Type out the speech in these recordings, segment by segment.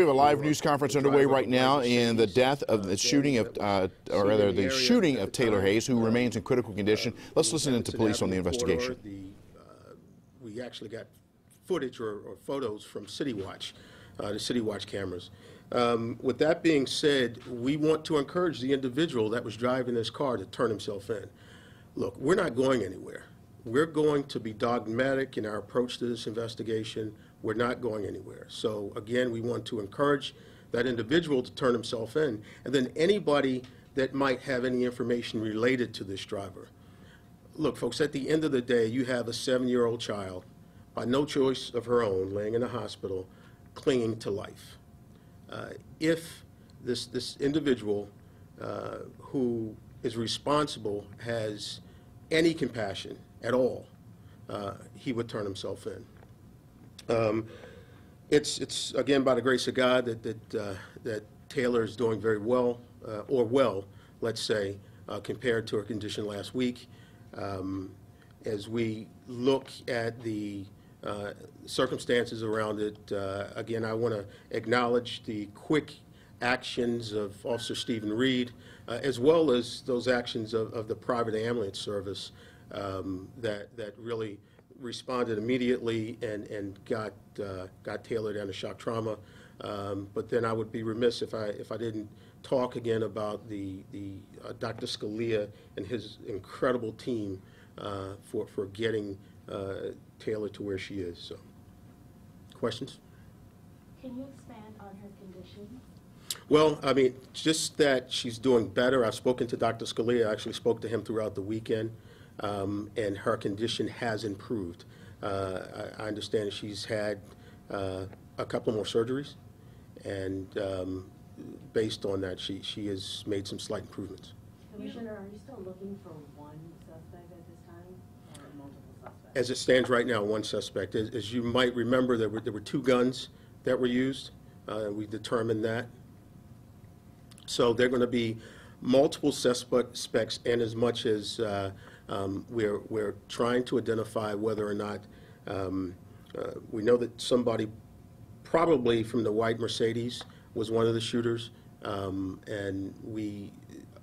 We have a live news conference underway right now in the death of the shooting of, or rather the shooting of Taylor Hayes, who remains in critical condition. Let's listen into police on the investigation. We actually got footage or photos from City Watch, the City Watch cameras. With that being said, we want to encourage the individual that was driving this car to turn himself in. Look, we're not going anywhere. We're going to be dogmatic in our approach to this investigation. We're not going anywhere. So again, we want to encourage that individual to turn himself in, and then anybody that might have any information related to this driver. Look, folks, at the end of the day, you have a 7-year-old child, by no choice of her own, laying in a hospital, clinging to life. If this individual who is responsible has any compassion at all, he would turn himself in. It's again by the grace of God that Taylor is doing very well, let's say, compared to her condition last week. As we look at the circumstances around it, again, I want to acknowledge the quick actions of Officer Stephen Reed, as well as those actions of the private ambulance service that really responded immediately and got Taylor down to shock trauma. But then I would be remiss if I didn't talk again about the Dr. Scalia and his incredible team for getting Taylor to where she is. So, questions? Can you expand on her condition? Well, I mean, just that she's doing better. I've spoken to Dr. Scalia. I actually spoke to him throughout the weekend, and her condition has improved. I understand she's had a couple more surgeries, and based on that, she has made some slight improvements. Commissioner, are you still looking for one suspect at this time, or multiple suspects? As it stands right now, one suspect. As you might remember, there were 2 guns that were used. We determined that. So there are going to be multiple suspects, and as much as we're trying to identify whether or not we know that somebody probably from the white Mercedes was one of the shooters, and we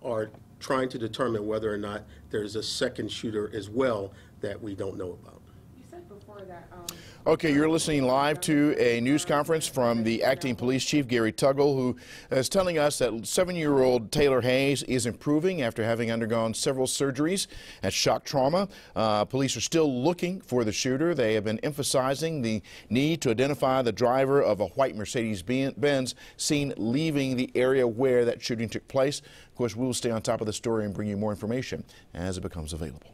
are trying to determine whether or not there's a second shooter as well that we don't know about. You said before that. Okay, you're listening live to a news conference from the acting police chief, Gary Tuggle, who is telling us that 7-year-old Taylor Hayes is improving after having undergone several surgeries at shock trauma. Police are still looking for the shooter. They have been emphasizing the need to identify the driver of a white Mercedes-Benz seen leaving the area where that shooting took place. Of course, we will stay on top of the story and bring you more information as it becomes available.